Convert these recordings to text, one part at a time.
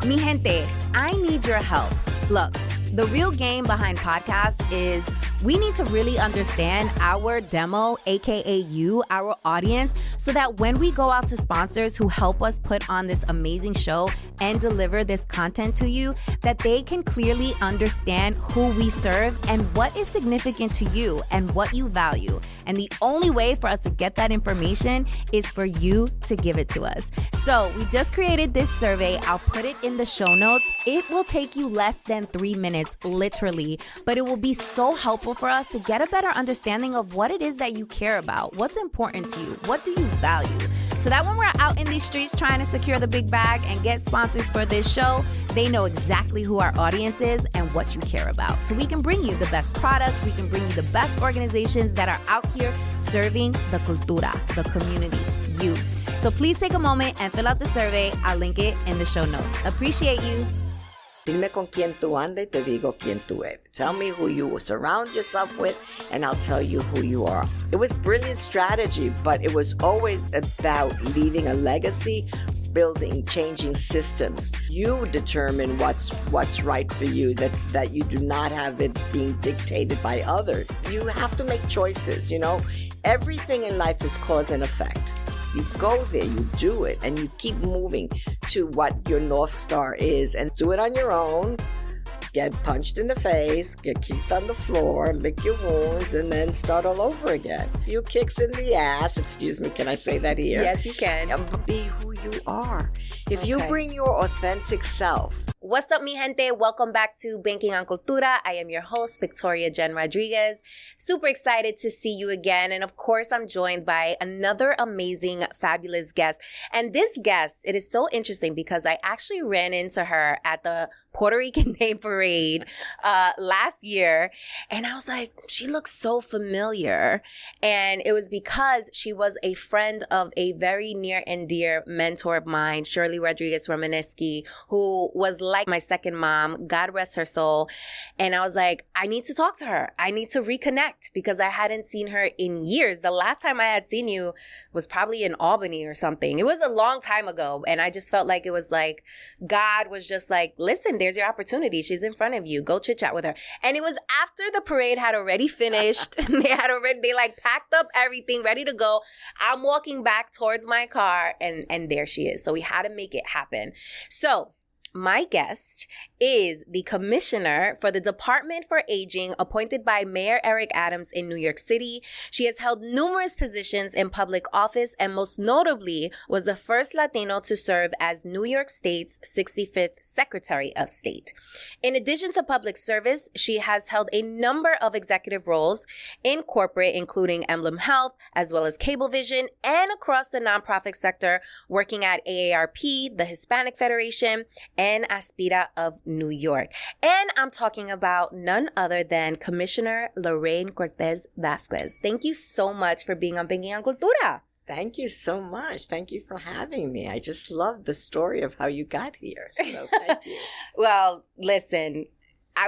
Mi gente, I need your help. Look, the real game behind podcasts is we need to really understand our demo, aka you, our audience, so that when we go out to sponsors who help us put on this amazing show and deliver this content to you, that they can clearly understand who we serve and what is significant to you and what you value. And the only way for us to get that information is for you to give it to us. So we just created this survey. I'll put it in the show notes. It will take you less than 3 minutes, literally, but it will be so helpful for us to get a better understanding of what it is that you care about, what's important to you, what do you value, so that when we're out in these streets trying to secure the big bag and get sponsors for this show, they know exactly who our audience is and what you care about. So we can bring you the best products, we can bring you the best organizations that are out here serving the cultura, the community, you. So please take a moment and fill out the survey. I'll link it in the show notes. Appreciate you. Dime con quién tú andas y te digo quién tú eres. Tell me who you surround yourself with, and I'll tell you who you are. It was brilliant strategy, but it was always about leaving a legacy, building, changing systems. You determine what's right for you, that you do not have it being dictated by others. You have to make choices, you know. Everything in life is cause and effect. You go there, you do it, and you keep moving to what your North Star is, and do it on your own. Get punched in the face, get kicked on the floor, lick your wounds, and then start all over again. A few kicks in the ass, excuse me, can I say that here? Yes, you can. Be who you are. If you bring your authentic self. What's up, mi gente? Welcome back to Banking on Cultura. I am your host, Victoria Jen Rodriguez. Super excited to see you again. And of course, I'm joined by another amazing, fabulous guest. And this guest, it is so interesting because I actually ran into her at the Puerto Rican Day Parade last year. And I was like, she looks so familiar. And it was because she was a friend of a very near and dear mentor of mine, Shirley Rodriguez Romanesky, who was like my second mom, God rest her soul. And I was like, I need to talk to her. I need to reconnect because I hadn't seen her in years. The last time I had seen you was probably in Albany or something. It was a long time ago. And I just felt like it was like, God was just like, listen, there's your opportunity. She's in front of you. Go chit chat with her. And it was after the parade had already finished. They like packed up everything ready to go. I'm walking back towards my car and there she is. So we had to make it happen. So my guest is the commissioner for the Department for Aging appointed by Mayor Eric Adams in New York City. She has held numerous positions in public office and most notably was the first Latino to serve as New York State's 65th Secretary of State. In addition to public service, she has held a number of executive roles in corporate, including Emblem Health, as well as Cablevision, and across the nonprofit sector, working at AARP, the Hispanic Federation, and Aspira of New York. And I'm talking about none other than Commissioner Lorraine Cortés-Vázquez. Thank you so much for being on Banking on Cultura. Thank you so much. Thank you for having me. I just love the story of how you got here. So thank you. Well, listen,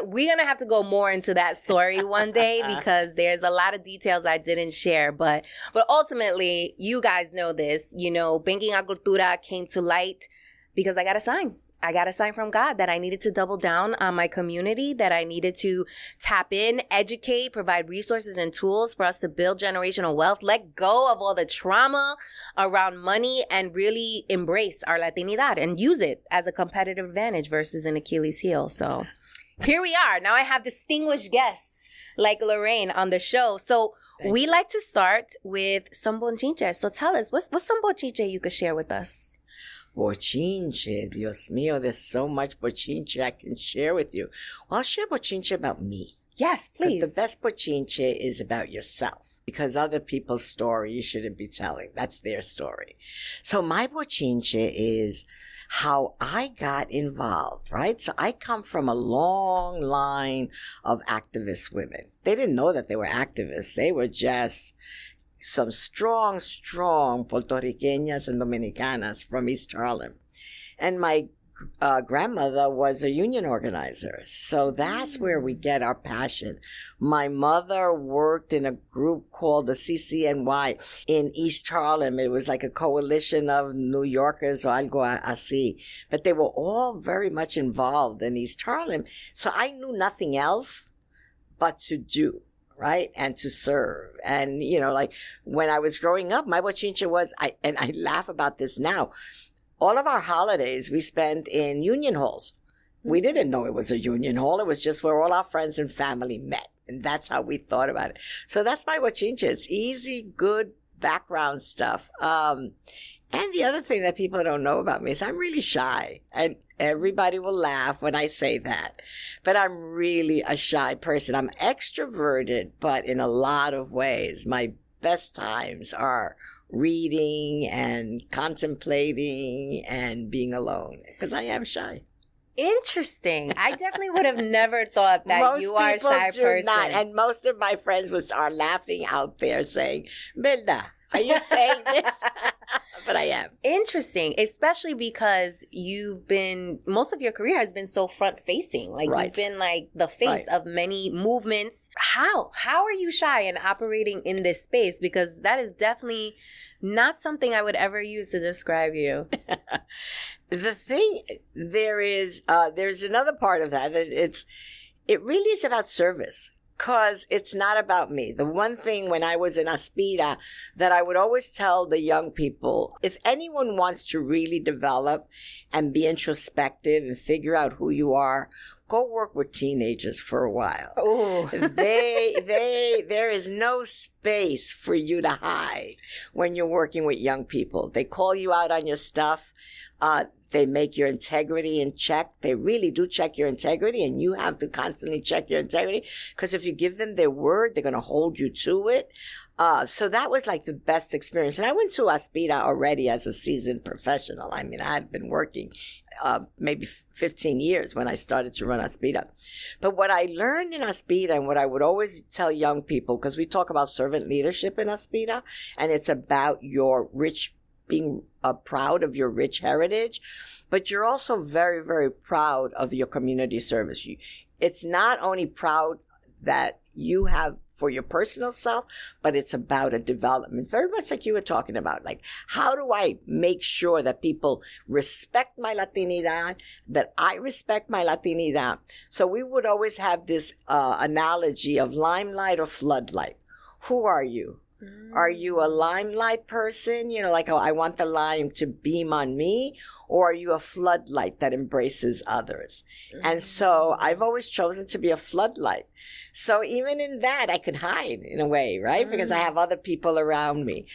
we're going to have to go more into that story one day because there's a lot of details I didn't share. But ultimately, you guys know this. You know, Banking on Cultura came to light because I got a sign. I got a sign from God that I needed to double down on my community, that I needed to tap in, educate, provide resources and tools for us to build generational wealth, let go of all the trauma around money, and really embrace our Latinidad and use it as a competitive advantage versus an Achilles heel. So here we are. Now I have distinguished guests like Lorraine on the show. So we like to start with some bochinche. So tell us, what's some bochinche you could share with us? Bochinche, Dios mío, there's so much bochinche I can share with you. Well, I'll share bochinche about me. Yes, please. The best bochinche is about yourself because other people's story you shouldn't be telling. That's their story. So my bochinche is how I got involved, right? So I come from a long line of activist women. They didn't know that they were activists. They were just some strong Puerto Ricanas and Dominicanas from East Harlem. And my grandmother was a union organizer. So that's where we get our passion. My mother worked in a group called the CCNY in East Harlem. It was like a coalition of New Yorkers or algo así. But they were all very much involved in East Harlem. So I knew nothing else but to do. Right? And to serve. And, you know, like when I was growing up, my bochinche was, and I laugh about this now, all of our holidays we spent in union halls. We didn't know it was a union hall. It was just where all our friends and family met. And that's how we thought about it. So that's my bochinche. It's easy, good background stuff. And the other thing that people don't know about me is I'm really shy. And everybody will laugh when I say that. But I'm really a shy person. I'm extroverted, but in a lot of ways. My best times are reading and contemplating and being alone because I am shy. Interesting. I definitely would have never thought that you are a shy person. Not, and most of my friends are laughing out there saying, Milda, are you saying this? But I am. Interesting, especially because most of your career has been so front-facing. Like You've been like the face of many movements. How are you shy and operating in this space? Because that is definitely not something I would ever use to describe you. The thing, there's another part of that it really is about service. Because it's not about me. The one thing when I was in Aspira that I would always tell the young people, if anyone wants to really develop and be introspective and figure out who you are, go work with teenagers for a while. Oh, there is no space for you to hide when you're working with young people. They call you out on your stuff. They make your integrity in check. They really do check your integrity, and you have to constantly check your integrity because if you give them their word, they're going to hold you to it. So that was like the best experience. And I went to Aspira already as a seasoned professional. I mean, I had been working maybe 15 years when I started to run Aspira. But what I learned in Aspira and what I would always tell young people, because we talk about servant leadership in Aspira, and it's about your being proud of your rich heritage, but you're also very, very proud of your community service. It's not only proud that you have for your personal self, but it's about a development, very much like you were talking about. Like, how do I make sure that people respect my Latinidad, that I respect my Latinidad? So we would always have this analogy of limelight or floodlight. Who are you? Are you a limelight person? You know, like, oh, I want the lime to beam on me. Or are you a floodlight that embraces others? And so I've always chosen to be a floodlight. So even in that, I could hide in a way, right? Because I have other people around me.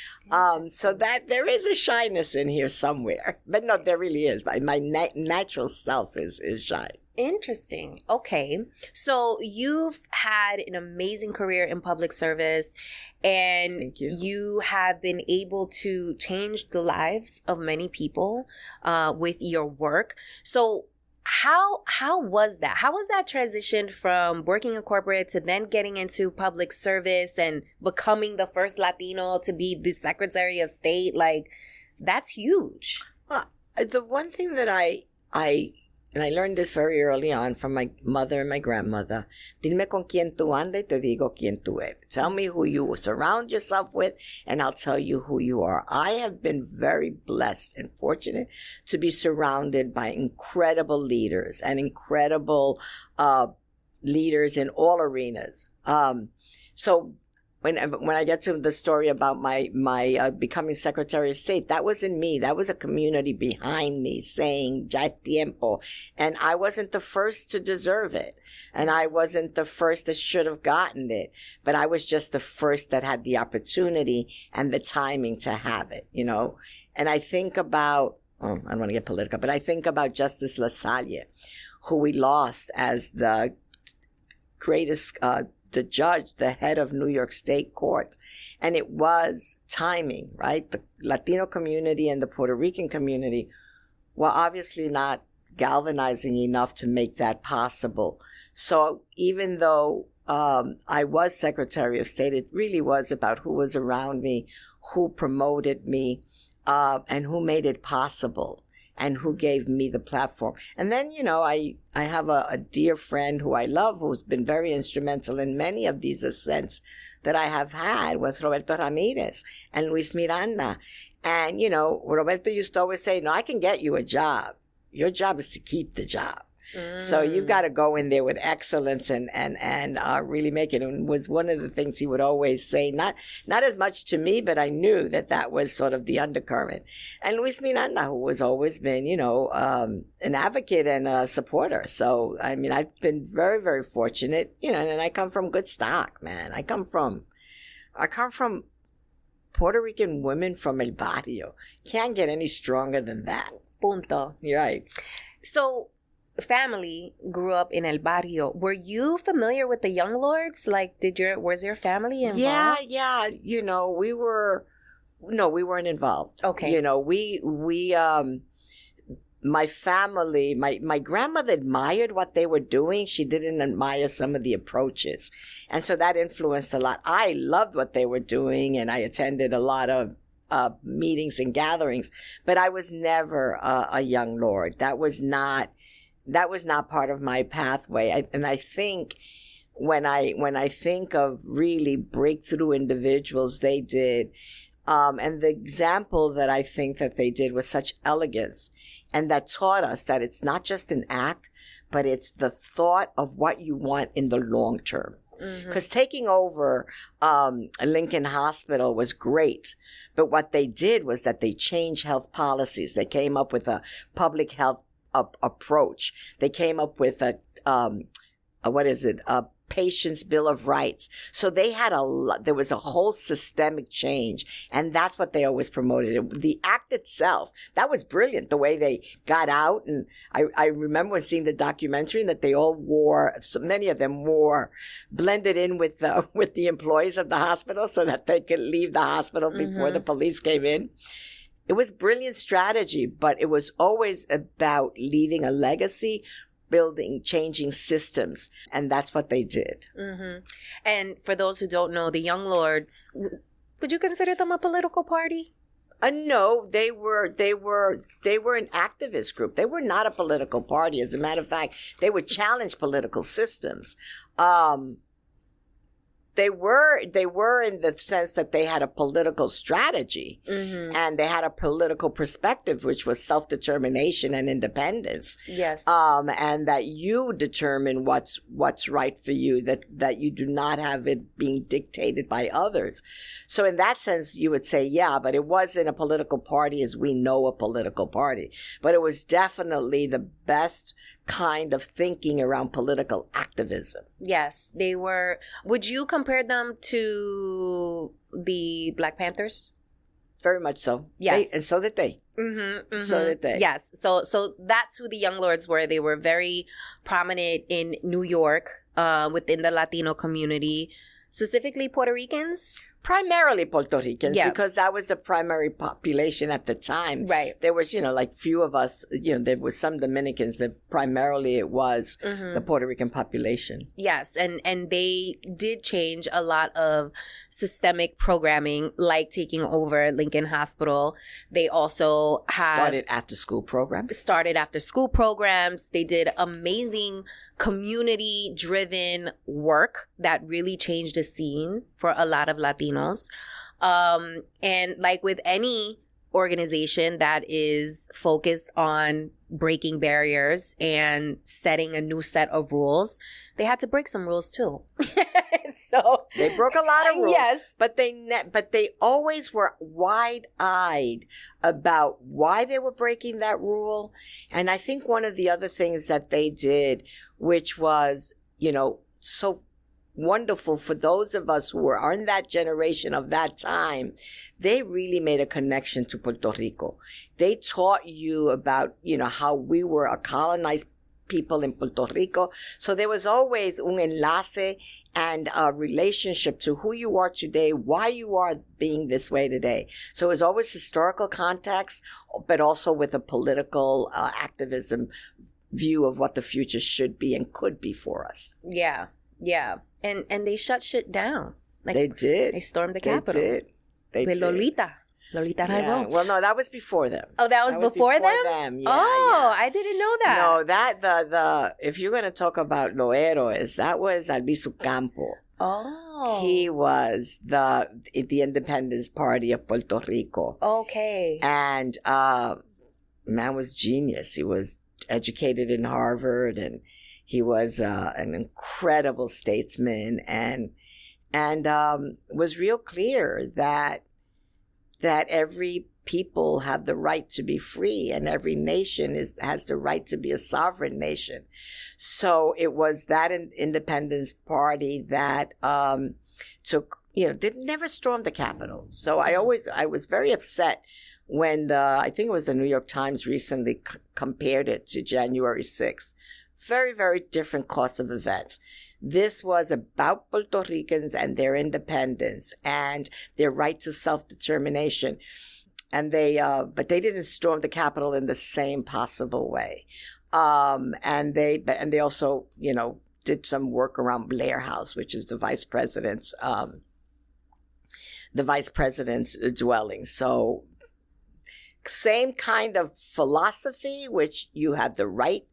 So that there is a shyness in here somewhere. But no, there really is. My natural self is shy. Interesting. Okay. So you've had an amazing career in public service, and Thank you. You have been able to change the lives of many people with your work. So how was that? How was that transition from working in corporate to then getting into public service and becoming the first Latino to be the Secretary of State? Like, that's huge. Well, the one thing that and I learned this very early on from my mother and my grandmother. Dime con quién tú andas y te digo quién tú eres. Tell me who you surround yourself with, and I'll tell you who you are. I have been very blessed and fortunate to be surrounded by incredible leaders and incredible leaders in all arenas. So when I get to the story about my becoming Secretary of State, that was in me. That was a community behind me saying, ya es tiempo. And I wasn't the first to deserve it. And I wasn't the first that should have gotten it. But I was just the first that had the opportunity and the timing to have it, you know. And I think about, I don't want to get political, but I think about Justice LaSalle, who we lost as the greatest the judge, the head of New York State courts. And it was timing, right? The Latino community and the Puerto Rican community were obviously not galvanizing enough to make that possible. So even though I was Secretary of State, it really was about who was around me, who promoted me, and who made it possible. and who gave me the platform. And then, I have a dear friend who I love, who's been very instrumental in many of these ascents that I have had, was Roberto Ramirez and Luis Miranda. And, Roberto used to always say, no, I can get you a job. Your job is to keep the job. So you've got to go in there with excellence and really make it. And was one of the things he would always say, not as much to me, but I knew that was sort of the undercurrent. And Luis Miranda, who has always been, an advocate and a supporter. So, I mean, I've been very, very fortunate, and I come from good stock, man. I come from Puerto Rican women from El Barrio. Can't get any stronger than that. Punto. You're right. So, family grew up in El Barrio. Were you familiar with the Young Lords? Like, was your family involved? Yeah. We weren't involved. Okay. My family, my grandmother admired what they were doing. She didn't admire some of the approaches. And so that influenced a lot. I loved what they were doing, and I attended a lot of meetings and gatherings, but I was never a Young Lord. That was not part of my pathway. And I think when I think of really breakthrough individuals, they did, and the example that I think that they did was such elegance, and that taught us that it's not just an act, but it's the thought of what you want in the long term. Because taking over Lincoln Hospital was great, but what they did was that they changed health policies. They came up with a public health approach. They came up with a patient's bill of rights. So they had there was a whole systemic change, and that's what they always promoted. The act itself, that was brilliant, the way they got out. And I remember seeing the documentary that they all wore, so many of them wore, blended in with the employees of the hospital so that they could leave the hospital before the police came in. It was brilliant strategy, but it was always about leaving a legacy, building, changing systems. And that's what they did. And for those who don't know, the Young Lords, would you consider them a political party? No, they were an activist group. They were not a political party. As a matter of fact, they would challenge political systems. They were in the sense that they had a political strategy, and they had a political perspective, which was self-determination and independence. Yes. And that you determine what's right for you, that you do not have it being dictated by others. So in that sense, you would say, yeah, but it wasn't a political party as we know a political party. But it was definitely the best kind of thinking around political activism. Yes, they were. Would you compare them to the Black Panthers? Very much so. Yes. And so did they. So did they. Yes. So that's who the Young Lords were. They were very prominent in New York, within the Latino community, specifically Puerto Ricans. Primarily Puerto Ricans, because that was the primary population at the time. Right. There was, like few of us, there was some Dominicans, but primarily it was the Puerto Rican population. Yes. And they did change a lot of systemic programming, like taking over Lincoln Hospital. They also started after school programs. They did amazing community-driven work that really changed the scene for a lot of Latinos. And like with any organization that is focused on breaking barriers and setting a new set of rules, they had to break some rules too. So they broke a lot of rules. Yes. But they always were wide-eyed about why they were breaking that rule. And I think one of the other things that they did, which was, so wonderful for those of us who were in that generation of that time, they really made a connection to Puerto Rico. They taught you about, how we were a colonized people in Puerto Rico. So there was always un enlace and a relationship to who you are today, why you are being this way today. So it was always historical context, but also with a political activism view of what the future should be and could be for us. Yeah. And they shut shit down. They did. They stormed the Capitol. They did. With Lolita. Lolita Yeah. Ralbó. Well, no, that was before them. Oh, that was before them? Yeah, oh, yeah. I didn't know that. No, that the if you're going to talk about Los Héroes, that was Albizu Campo. Oh. He was the Independence Party of Puerto Rico. Okay. And man was genius. He was educated in Harvard, and he was an incredible statesman, and was real clear that every people have the right to be free, and every nation has the right to be a sovereign nation. So it was that Independence Party that took, never stormed the Capitol. So I was very upset when I think it was the New York Times recently compared it to January 6th. Very, very different course of events. This was about Puerto Ricans and their independence and their right to self-determination. And but they didn't storm the Capitol in the same possible way. And they also, did some work around Blair House, which is the vice president's dwelling. So same kind of philosophy, which you have the right.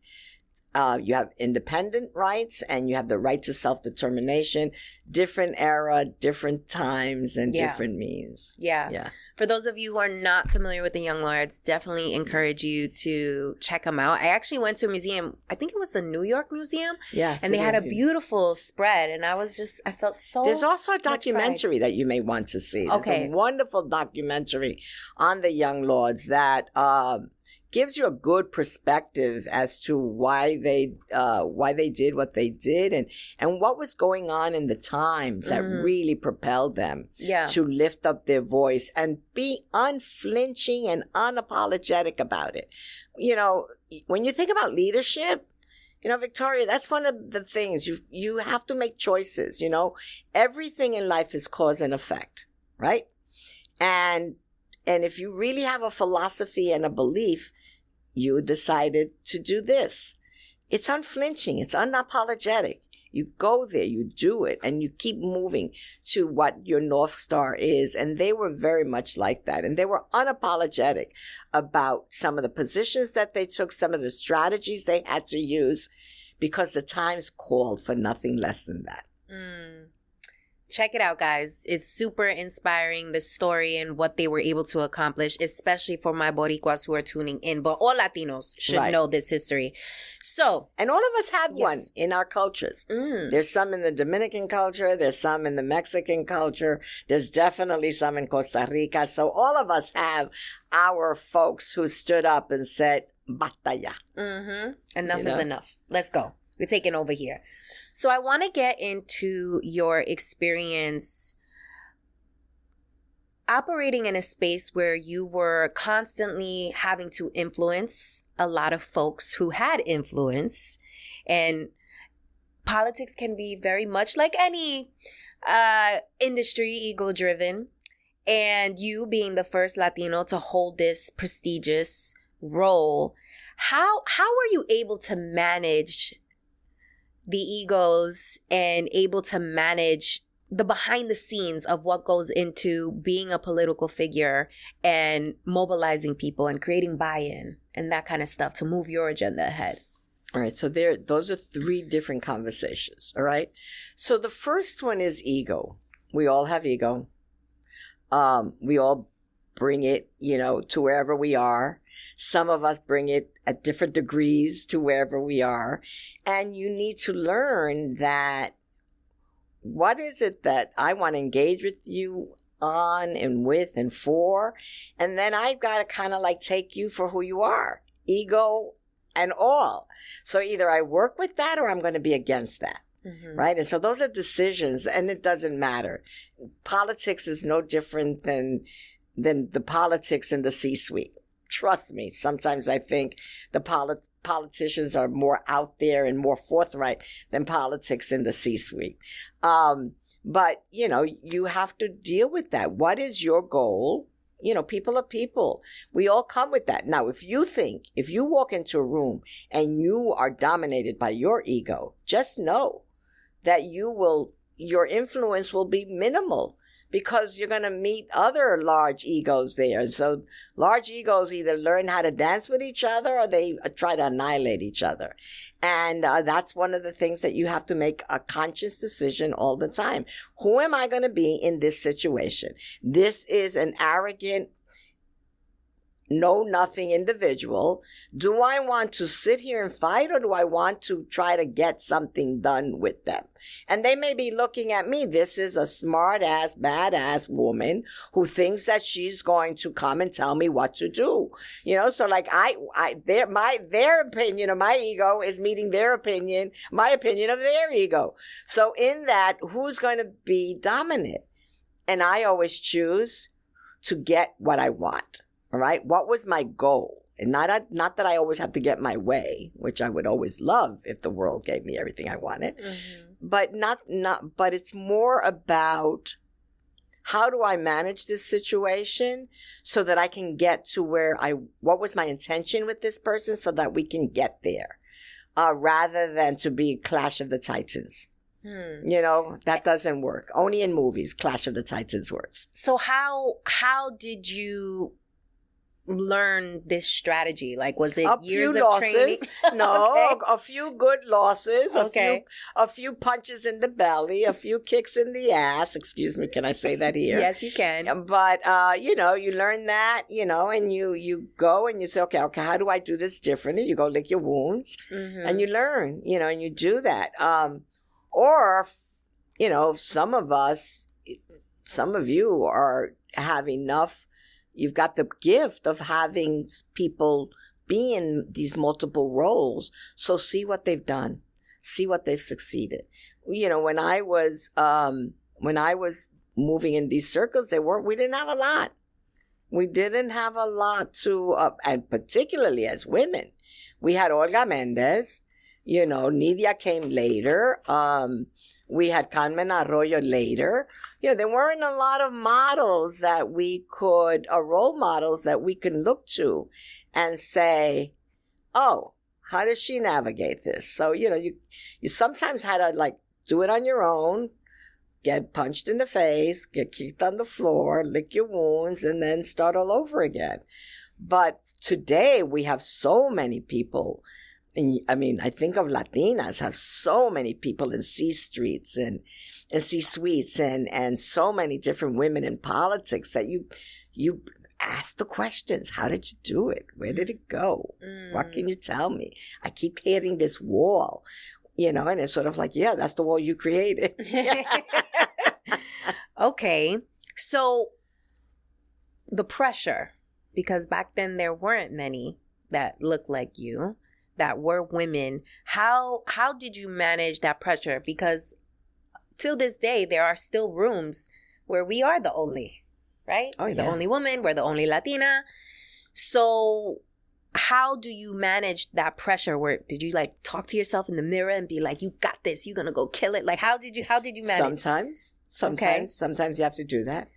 You have independent rights, and you have the right to self-determination. Different era, different times, and different means. Yeah. For those of you who are not familiar with the Young Lords, definitely encourage you to check them out. I actually went to a museum. I think it was the New York Museum. Yes. And they had a beautiful spread, and I felt so. There's also a documentary that you may want to see. There's a wonderful documentary on the Young Lords that gives you a good perspective as to why they did what they did, and what was going on in the times that really propelled them to lift up their voice and be unflinching and unapologetic about it. When you think about leadership, Victoria, that's one of the things you have to make choices. Everything in life is cause and effect, right? And if you really have a philosophy and a belief, you decided to do this. It's unflinching. It's unapologetic. You go there, you do it, and you keep moving to what your North Star is. And they were very much like that. And they were unapologetic about some of the positions that they took, some of the strategies they had to use, because the times called for nothing less than that. Check it out, guys. It's super inspiring, the story and what they were able to accomplish, especially for my Boricuas who are tuning in. But all Latinos should know this history. So, and all of us have one in our cultures. There's some in the Dominican culture. There's some in the Mexican culture. There's definitely some in Costa Rica. So all of us have our folks who stood up and said, "Basta ya." Enough is enough. Let's go. We're taking over here. So I want to get into your experience operating in a space where you were constantly having to influence a lot of folks who had influence. And politics can be very much like any industry, ego-driven. And you being the first Latino to hold this prestigious role, how were you able to manage the egos and able to manage the behind the scenes of what goes into being a political figure and mobilizing people and creating buy-in and that kind of stuff to move your agenda ahead? All right. So those are three different conversations. All right. So the first one is ego. We all have ego. We all bring it, to wherever we are. Some of us bring it at different degrees to wherever we are. And you need to learn that what is it that I want to engage with you on and with and for? And then I've got to kind of take you for who you are, ego and all. So either I work with that or I'm going to be against that. Right? And so those are decisions, and it doesn't matter. Politics is no different than the politics in the C-suite. Trust me, sometimes I think the politicians are more out there and more forthright than politics in the C-suite. But, you have to deal with that. What is your goal? People are people. We all come with that. Now, if you walk into a room and you are dominated by your ego, just know that your influence will be minimal, because you're going to meet other large egos there. So large egos either learn how to dance with each other or they try to annihilate each other. And that's one of the things that you have to make a conscious decision all the time. Who am I going to be in this situation? This is an arrogant, know-nothing individual. Do I want to sit here and fight, or do I want to try to get something done with them? And they may be looking at me. This is a smart-ass, badass woman who thinks that she's going to come and tell me what to do. You know, so like their opinion of my ego is meeting their opinion, my opinion of their ego. So in that, who's going to be dominant? And I always choose to get what I want. All right. What was my goal? And not that I always have to get my way, which I would always love if the world gave me everything I wanted, but but it's more about how do I manage this situation so that I can get to what was my intention with this person so that we can get there, rather than to be Clash of the Titans. You know, that doesn't work. Only in movies, Clash of the Titans works. So how did you learn this strategy? Like, was it years of training? No, Okay. a few good losses, Okay. a few punches in the belly, a few kicks in the ass. Excuse me, can I say that here? Yes, you can. But you know, you learn that, you know, and you go and you say, okay, how do I do this differently? You go lick your wounds, and you learn, you know, and you do that. Or, you know, some of you have enough. You've got the gift of having people be in these multiple roles. So see what they've done. See what they've succeeded. You know, when I was moving in these circles, we didn't have a lot. We didn't have a lot to, and particularly as women. We had Olga Mendez, you know, Nidia came later. We had Carmen Arroyo later. You know, there weren't a lot of models that role models that we can look to and say, oh, how does she navigate this? So, you know, you sometimes had to like do it on your own, get punched in the face, get kicked on the floor, lick your wounds, and then start all over again. But today we have so many people. I mean, I think of Latinas have so many people in C-streets and C-suites and so many different women in politics that you ask the questions. How did you do it? Where did it go? What can you tell me? I keep hitting this wall, you know, and it's sort of like, yeah, that's the wall you created. Okay. So the pressure, because back then there weren't many that looked like you, that were women. How did you manage that pressure? Because till this day, there are still rooms where we are the only, right? Oh, we're the only woman. We're the only Latina. So how do you manage that pressure? Where did you like talk to yourself in the mirror and be like, you got this, you're going to go kill it? Like, how did you manage? Sometimes you have to do that.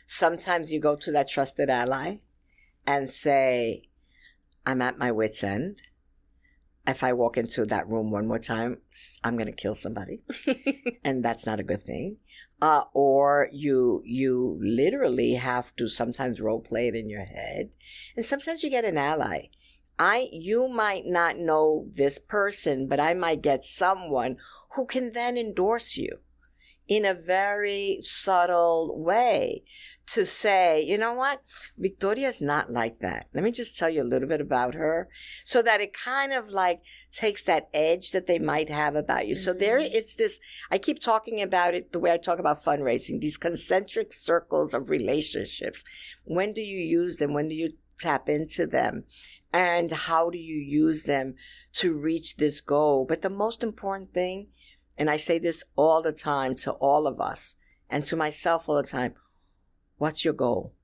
Sometimes you go to that trusted ally and say, I'm at my wit's end. If I walk into that room one more time, I'm going to kill somebody. And that's not a good thing. Or you literally have to sometimes role play it in your head. And sometimes you get an ally. You might not know this person, but I might get someone who can then endorse you in a very subtle way to say, you know what, Victoria's not like that. Let me just tell you a little bit about her so that it kind of like takes that edge that they might have about you. So it's this, I keep talking about it the way I talk about fundraising, these concentric circles of relationships. When do you use them? When do you tap into them? And how do you use them to reach this goal? But the most important thing, and I say this all the time to all of us and to myself all the time, what's your goal?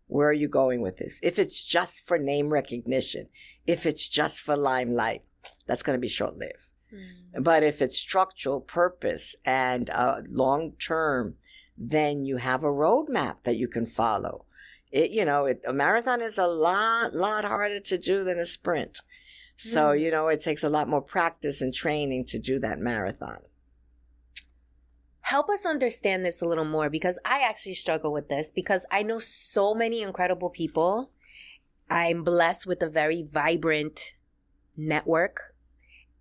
Where are you going with this? If it's just for name recognition, if it's just for limelight, that's going to be short-lived. But if it's structural purpose and long-term, then you have a roadmap that you can follow. A marathon is a lot harder to do than a sprint. So, it takes a lot more practice and training to do that marathon. help us understand this a little more, because I actually struggle with this because I know so many incredible people. I'm blessed with a very vibrant network.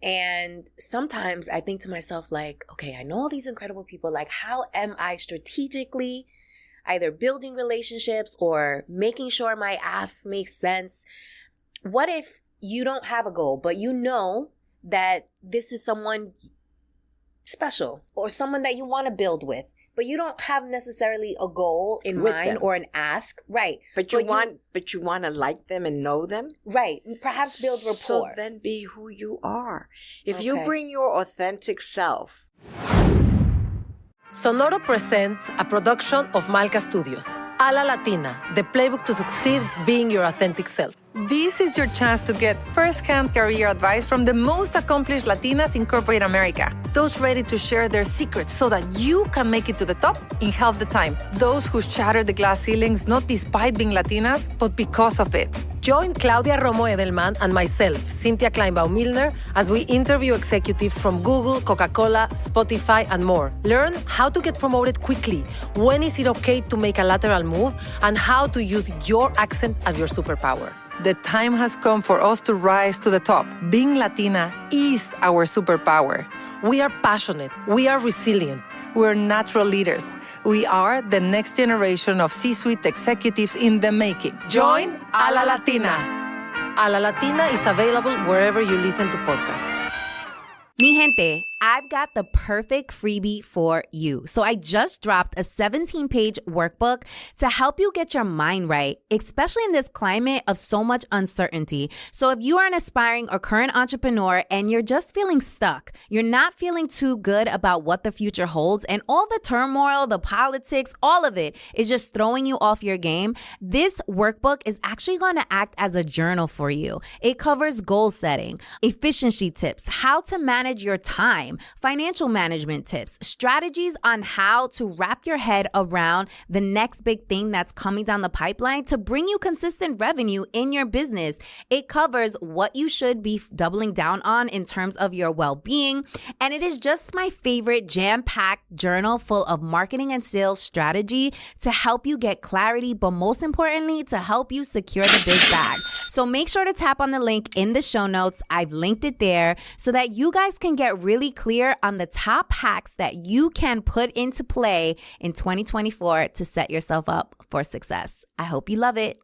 And sometimes I think to myself, like, okay, I know all these incredible people. Like, how am I strategically either building relationships or making sure my asks make sense? What if you don't have a goal, but you know that this is someone special or someone that you want to build with, but you don't have necessarily a goal in mind or an ask, right? But you want to like them and know them, right? Perhaps build rapport. So then be who you are. If you bring your authentic self. Sonoro presents a production of Malca Studios. A la Latina, the playbook to succeed being your authentic self. This is your chance to get first-hand career advice from the most accomplished Latinas in corporate America. Those ready to share their secrets so that you can make it to the top in half the time. Those who shatter the glass ceilings not despite being Latinas, but because of it. Join Claudia Romo Edelman and myself, Cynthia Kleinbaum-Milner, as we interview executives from Google, Coca-Cola, Spotify, and more. Learn how to get promoted quickly, when is it okay to make a lateral move, and how to use your accent as your superpower. The time has come for us to rise to the top. Being Latina is our superpower. We are passionate. We are resilient. We're natural leaders. We are the next generation of C-suite executives in the making. Join A la Latina. A la Latina is available wherever you listen to podcasts. Mi gente, I've got the perfect freebie for you. So I just dropped a 17-page workbook to help you get your mind right, especially in this climate of so much uncertainty. So if you are an aspiring or current entrepreneur and you're just feeling stuck, you're not feeling too good about what the future holds, and all the turmoil, the politics, all of it is just throwing you off your game, this workbook is actually going to act as a journal for you. It covers goal setting, efficiency tips, how to manage your time, financial management tips, strategies on how to wrap your head around the next big thing that's coming down the pipeline to bring you consistent revenue in your business. It covers what you should be doubling down on in terms of your well-being. And it is just my favorite jam-packed journal full of marketing and sales strategy to help you get clarity, but most importantly, to help you secure the big bag. So make sure to tap on the link in the show notes. I've linked it there so that you guys can get really clear on the top hacks that you can put into play in 2024 to set yourself up for success. I hope you love it.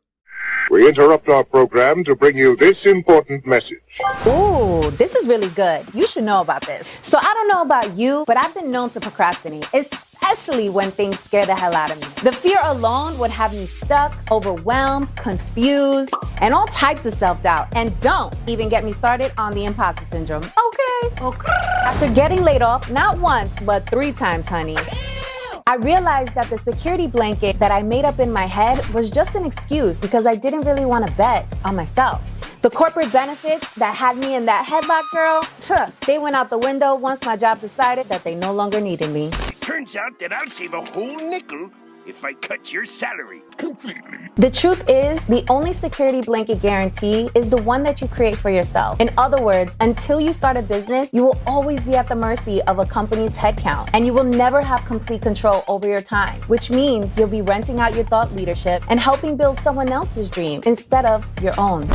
We interrupt our program to bring you this important message. Ooh, this is really good. You should know about this. So I don't know about you, but I've been known to procrastinate, especially when things scare the hell out of me. The fear alone would have me stuck, overwhelmed, confused, and all types of self-doubt. And don't even get me started on the imposter syndrome. Okay. After getting laid off, not once, but 3 times, honey, I realized that the security blanket that I made up in my head was just an excuse because I didn't really want to bet on myself. The corporate benefits that had me in that headlock, girl, they went out the window once my job decided that they no longer needed me. Turns out that I'll save a whole nickel if I cut your salary completely. The truth is, the only security blanket guarantee is the one that you create for yourself. In other words, until you start a business, you will always be at the mercy of a company's headcount, and you will never have complete control over your time, which means you'll be renting out your thought leadership and helping build someone else's dream instead of your own.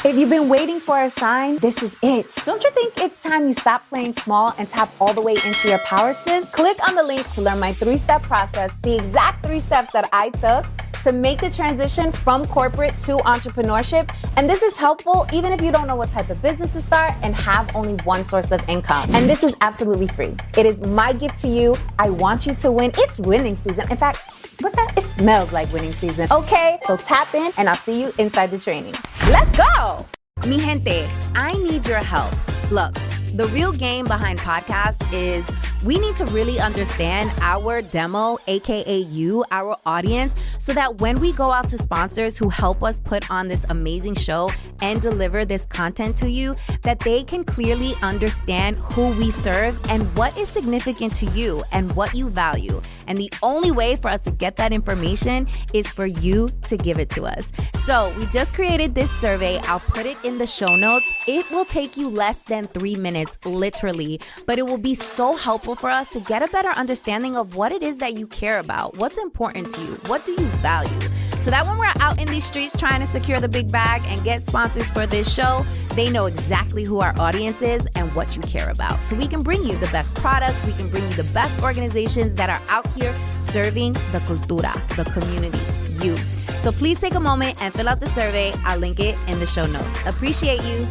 If you've been waiting for a sign, this is it. Don't you think it's time you stop playing small and tap all the way into your power, sis? Click on the link to learn my 3-step process, the exact 3 steps that I took to make the transition from corporate to entrepreneurship. And this is helpful even if you don't know what type of business to start and have only one source of income. And this is absolutely free. It is my gift to you. I want you to win. It's winning season. In fact, what's that? It smells like winning season. Okay, so tap in and I'll see you inside the training. Let's go! Mi gente, I need your help. Look, the real game behind podcasts is we need to really understand our demo, aka you, our audience, so that when we go out to sponsors who help us put on this amazing show and deliver this content to you, that they can clearly understand who we serve and what is significant to you and what you value. And the only way for us to get that information is for you to give it to us. So we just created this survey. I'll put it in the show notes. It will take you less than 3 minutes, literally, but it will be so helpful helpful for us to get a better understanding of what it is that you care about, what's important to you, what do you value, so that when we're out in these streets trying to secure the big bag and get sponsors for this show, they know exactly who our audience is and what you care about. So we can bring you the best products, we can bring you the best organizations that are out here serving the cultura, the community, you. So please take a moment and fill out the survey. I'll link it in the show notes. Appreciate you.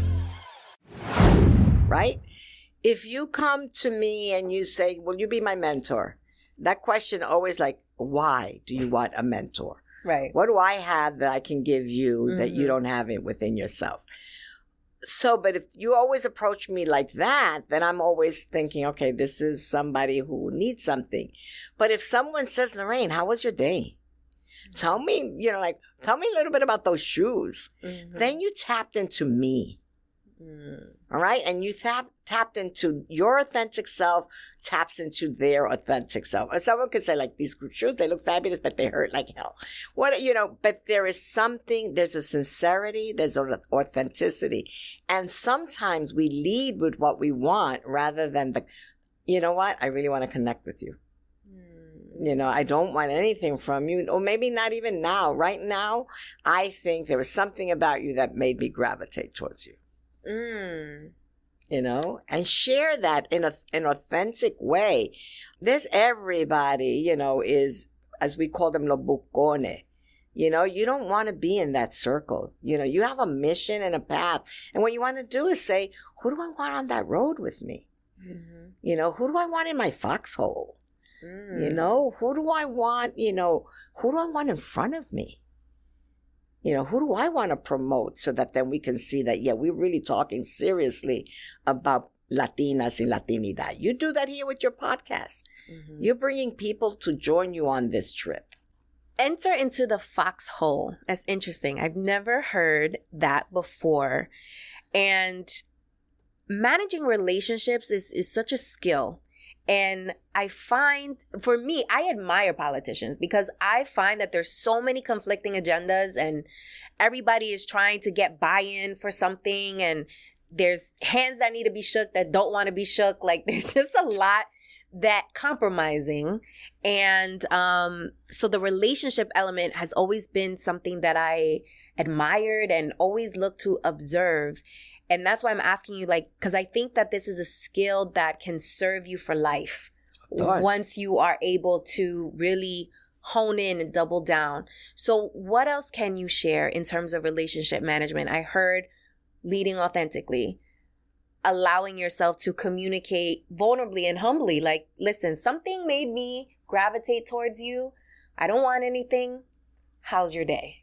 Right? If you come to me and you say, will you be my mentor? That question always like, why do you want a mentor? Right. What do I have that I can give you that you don't have it within yourself? So, but if you always approach me like that, then I'm always thinking, okay, this is somebody who needs something. But if someone says, Lorraine, how was your day? Tell me, tell me a little bit about those shoes. Then you tapped into me. All right? And you tapped into your authentic self, taps into their authentic self. Or someone could say, like, these shoes, they look fabulous, but they hurt like hell. But there is something, there's a sincerity, there's an authenticity. And sometimes we lead with what we want rather than you know what? I really want to connect with you. I don't want anything from you, or maybe not even now. Right now, I think there was something about you that made me gravitate towards you. And share that in an authentic way. There's everybody, is, as we call them, lo bucone. You don't want to be in that circle. You have a mission and a path. And what you want to do is say, who do I want on that road with me? Who do I want in my foxhole? Who do I want, who do I want in front of me? Who do I want to promote so that then we can see that, yeah, we're really talking seriously about Latinas and Latinidad. You do that here with your podcast. You're bringing people to join you on this trip. Enter into the foxhole. That's interesting. I've never heard that before. And managing relationships is such a skill. And I find, for me, I admire politicians because I find that there's so many conflicting agendas and everybody is trying to get buy-in for something. And there's hands that need to be shook that don't want to be shook. Like, there's just a lot that compromising. And so the relationship element has always been something that I admired and always looked to observe. And that's why I'm asking you, because I think that this is a skill that can serve you for life once you are able to really hone in and double down. So what else can you share in terms of relationship management? I heard leading authentically, allowing yourself to communicate vulnerably and humbly. Like, listen, something made me gravitate towards you. I don't want anything. How's your day?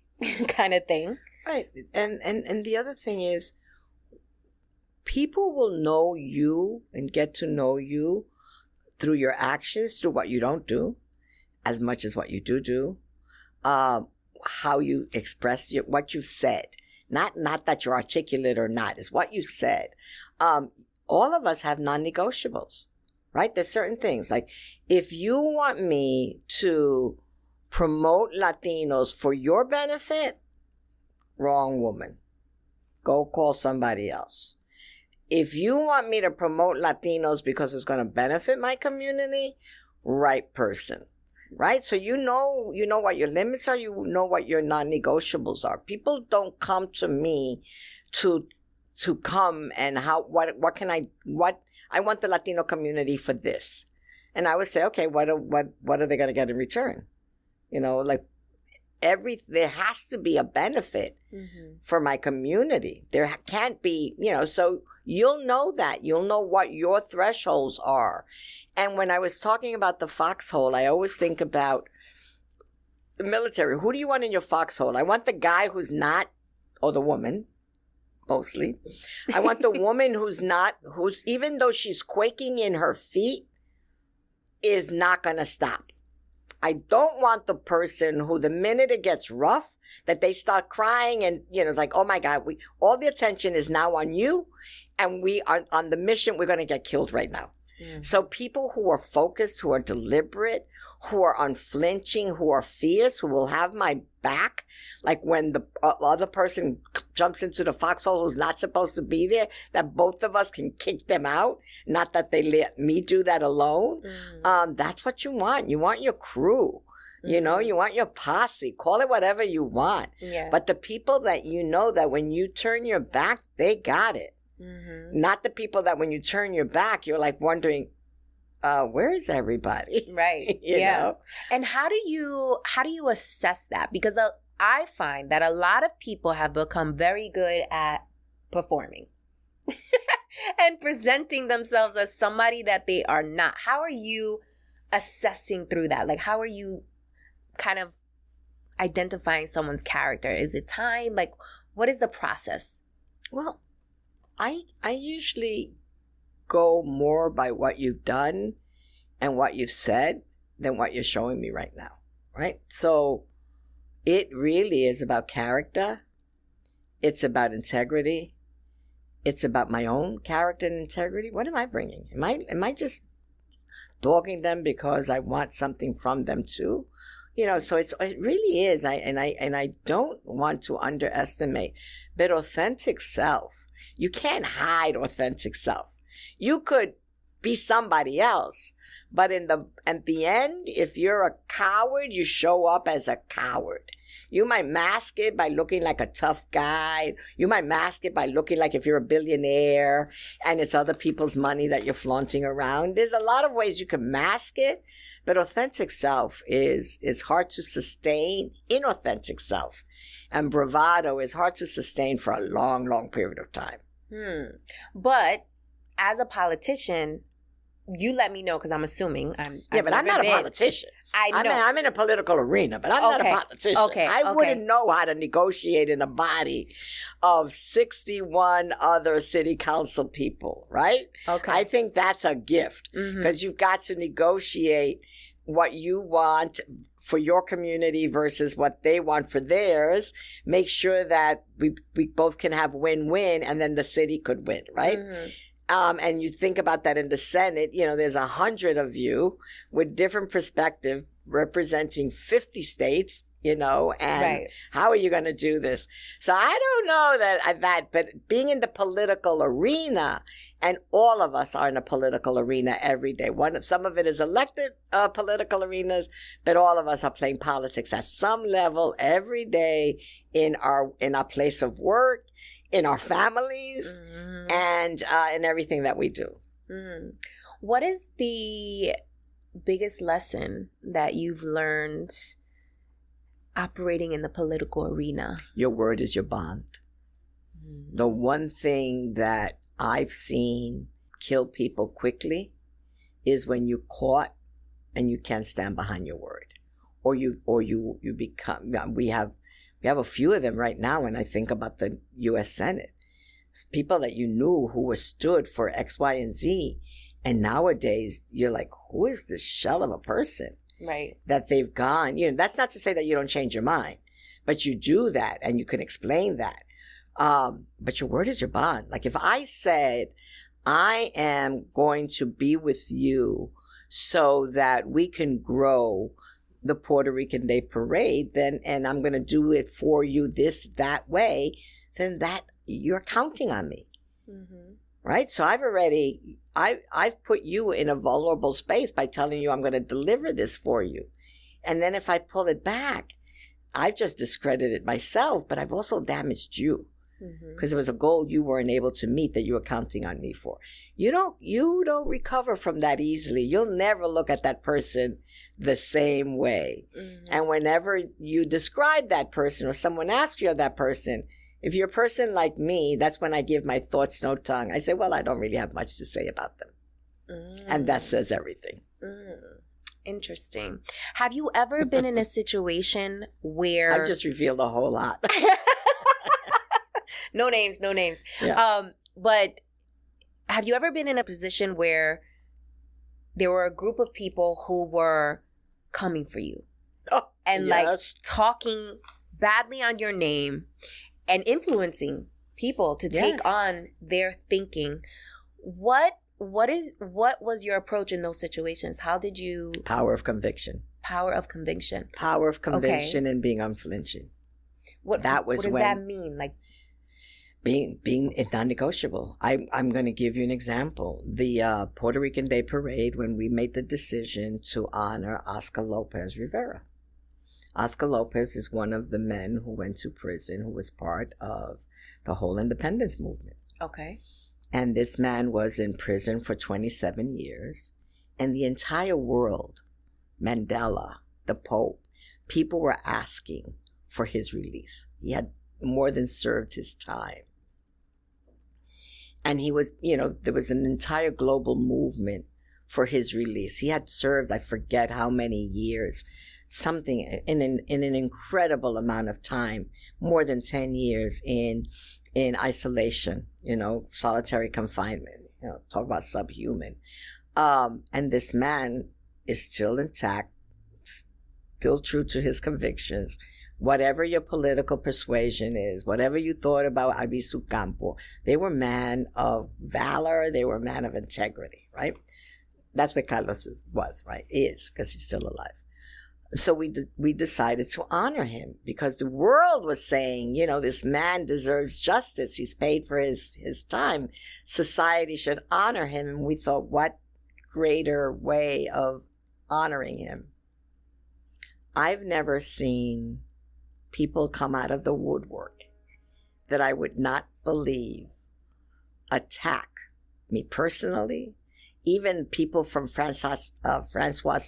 Kind of thing. Right. And the other thing is, people will know you and get to know you through your actions, through what you don't do, as much as what you do, how you express what you've said. Not that you're articulate or not, it's what you said. All of us have non-negotiables, right? There's certain things. Like, if you want me to promote Latinos for your benefit, wrong woman. Go call somebody else. If you want me to promote Latinos because it's going to benefit my community, right person, right? So you know what your limits are. You know what your non-negotiables are. People don't come to me to come and I want the Latino community for this, and I would say, okay, what are they going to get in return? There has to be a benefit for my community. There can't be, so you'll know that. You'll know what your thresholds are. And when I was talking about the foxhole, I always think about the military. Who do you want in your foxhole? I want the guy who's not, or the woman, mostly. I want the woman who's even though she's quaking in her feet, is not going to stop. I don't want the person who, the minute it gets rough, that they start crying and, like, oh my God, all the attention is now on you and we are on the mission. We're going to get killed right now. So people who are focused, who are deliberate, who are unflinching, who are fierce, who will have my back, like when the other person jumps into the foxhole who's not supposed to be there, that both of us can kick them out, not that they let me do that alone. That's what you want. You want your crew. You know, you want your posse. Call it whatever you want. Yeah. But the people that you know that when you turn your back, they got it. Not the people that when you turn your back, you're like wondering, where is everybody? Right. You know? And how do you assess that? Because I find that a lot of people have become very good at performing and presenting themselves as somebody that they are not. How are you assessing through that? Like, how are you kind of identifying someone's character? Is it time? Like, what is the process? Well, I usually go more by what you've done and what you've said than what you're showing me right now, right? So it really is about character. It's about integrity. It's about my own character and integrity. What am I bringing? Am I just dogging them because I want something from them too? You know, so it really is. I don't want to underestimate, but authentic self. You can't hide authentic self. You could be somebody else, but at the end, if you're a coward, you show up as a coward. You might mask it by looking like a tough guy. You might mask it by looking like if you're a billionaire and it's other people's money that you're flaunting around. There's a lot of ways you can mask it, but authentic self is hard to sustain. Inauthentic self and bravado is hard to sustain for a long, long period of time. But as a politician, you let me know, because I'm assuming but I'm not a politician. I know. I'm in a political arena, but I'm not a politician. I wouldn't know how to negotiate in a body of 61 other city council people, right? Okay. I think that's a gift, because you've got to negotiate what you want for your community versus what they want for theirs. Make sure that we both can have win-win, and then the city could win, right? And you think about that in the Senate, you know, there's 100 of you with different perspective representing 50 states, you know, and how are you going to do this? So I don't know that, but being in the political arena, and all of us are in a political arena every day. Some of it is elected political arenas, but all of us are playing politics at some level every day in our place of work, in our families, and in everything that we do. What is the biggest lesson that you've learned operating in the political arena? Your word is your bond. The one thing that I've seen kill people quickly is when you're caught and you can't stand behind your word, or you become. We have a few of them right now when I think about the U.S. Senate. It's people that you knew who were stood for X, Y, and Z, and nowadays you're like, who is this shell of a person? Right. That they've gone. You know, that's not to say that you don't change your mind, but you do that and you can explain that. But your word is your bond. Like if I said, I am going to be with you so that we can grow the Puerto Rican Day Parade, and I'm going to do it for you that way, then that you're counting on me. Right? So I've put you in a vulnerable space by telling you I'm going to deliver this for you. And then if I pull it back, I've just discredited myself, but I've also damaged you. Because it was a goal you weren't able to meet that you were counting on me for. You don't recover from that easily. You'll never look at that person the same way. And whenever you describe that person or someone asks you of that person, if you're a person like me, that's when I give my thoughts no tongue. I say, well, I don't really have much to say about them. And that says everything. Interesting. Have you ever been in a situation where... I just revealed a whole lot. No names. Yeah. But have you ever been in a position where there were a group of people who were coming for you and like talking badly on your name and influencing people to take on their thinking? What what was your approach in those situations? How did you... Power of conviction. Power of conviction. Power of conviction and being unflinching. What does that mean? Like being it's non-negotiable. I'm going to give you an example. The Puerto Rican Day Parade, when we made the decision to honor Oscar Lopez Rivera. Oscar Lopez is one of the men who went to prison, who was part of the whole independence movement. Okay. And this man was in prison for 27 years. And the entire world, Mandela, the Pope, people were asking for his release. He had more than served his time. And he was, there was an entire global movement for his release. He had served, I forget how many years, something in an incredible amount of time, more than 10 years in isolation, solitary confinement, talk about subhuman. And this man is still intact, still true to his convictions. Whatever your political persuasion is, whatever you thought about Albizu Campo, they were men of valor, they were men of integrity, right? That's what Carlos was, right? Is, because he's still alive. So we decided to honor him because the world was saying, this man deserves justice. He's paid for his time. Society should honor him. And we thought, what greater way of honoring him? I've never seen people come out of the woodwork that I would not believe attack me personally. Even people from Francois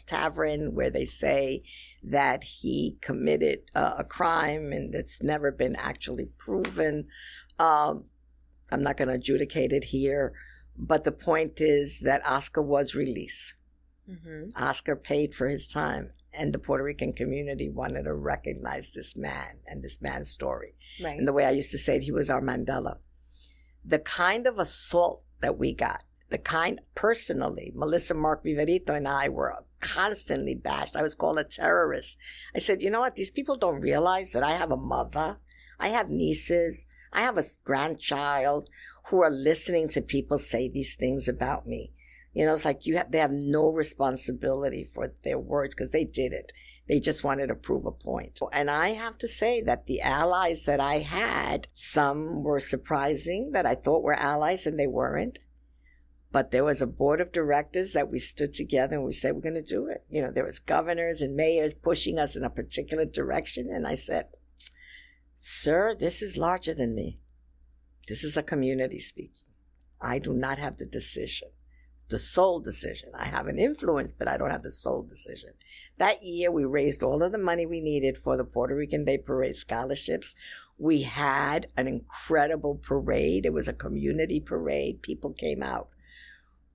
Tavern, where they say that he committed a crime and it's never been actually proven. I'm not going to adjudicate it here, but the point is that Oscar was released. Mm-hmm. Oscar paid for his time, and the Puerto Rican community wanted to recognize this man and this man's story. Right. And the way I used to say it, he was our Mandela. The kind of assault that we got, personally, Melissa Mark Viverito and I were constantly bashed. I was called a terrorist. I said, you know what? These people don't realize that I have a mother. I have nieces. I have a grandchild who are listening to people say these things about me. It's like they have no responsibility for their words because they did it. They just wanted to prove a point. And I have to say that the allies that I had, some were surprising that I thought were allies and they weren't. But there was a board of directors that we stood together and we said, we're going to do it. There was governors and mayors pushing us in a particular direction. And I said, sir, this is larger than me. This is a community speaking. I do not have the decision, the sole decision. I have an influence, but I don't have the sole decision. That year, we raised all of the money we needed for the Puerto Rican Day Parade scholarships. We had an incredible parade. It was a community parade. People came out.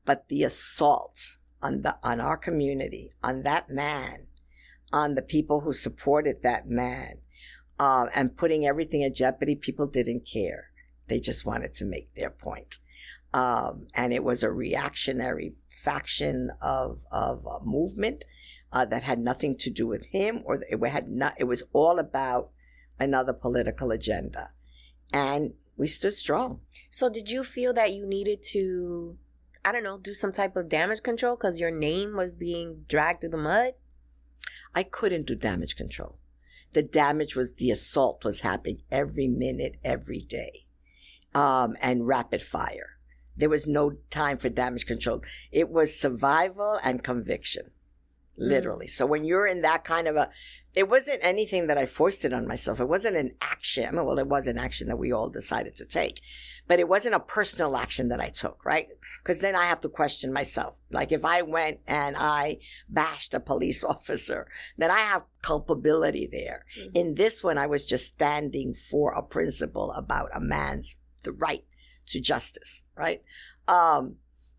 But the assaults on our community, on that man, on the people who supported that man, and putting everything in jeopardy, people didn't care. They just wanted to make their point. And it was a reactionary faction of a movement that had nothing to do with him, or it was all about another political agenda. And we stood strong. So did you feel that you needed to, do some type of damage control because your name was being dragged through the mud? I couldn't do damage control. The damage was, the assault was happening every minute, every day, and rapid fire. There was no time for damage control. It was survival and conviction, literally. So when you're in that kind of it wasn't anything that I foisted on myself. It wasn't an action. It was an action that we all decided to take. But it wasn't a personal action that I took, right? Because then I have to question myself. Like if I went and I bashed a police officer, then I have culpability there. Mm-hmm. In this one, I was just standing for a principle about the right to justice, right?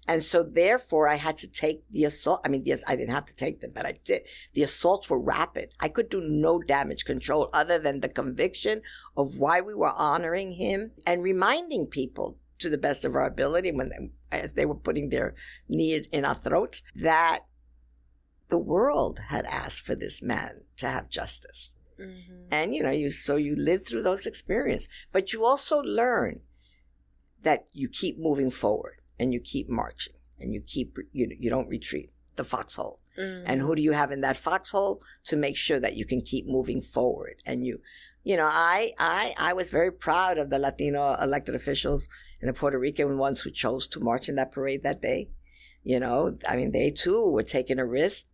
And so therefore I had to take the assault. I didn't have to take them, but I did. The assaults were rapid. I could do no damage control other than the conviction of why we were honoring him and reminding people to the best of our ability as they were putting their knee in our throats that the world had asked for this man to have justice. Mm-hmm. And, you live through those experiences, but you also learn that you keep moving forward and you keep marching and you don't retreat. The foxhole. And who do you have in that foxhole to make sure that you can keep moving forward? And I was very proud of the Latino elected officials and the Puerto Rican ones who chose to march in that parade that day. They too were taking a risk.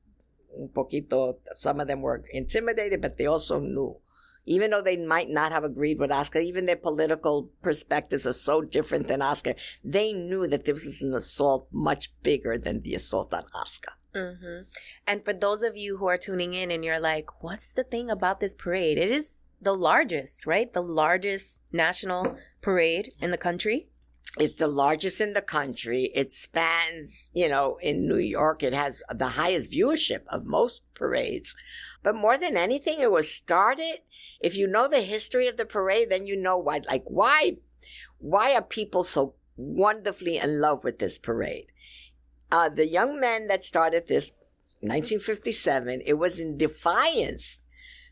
Un poquito, some of them were intimidated, but they also knew. Even though they might not have agreed with Oscar, even their political perspectives are so different than Oscar, they knew that this was an assault much bigger than the assault on Oscar. Mm-hmm. And for those of you who are tuning in and you're like, what's the thing about this parade? It is the largest, right? The largest national parade in the country. It's the largest in the country. It spans, in New York, it has the highest viewership of most parades. But more than anything, it was started. If you know the history of the parade, then you know why. Like, why are people so wonderfully in love with this parade? The young men that started this, 1957, it was in defiance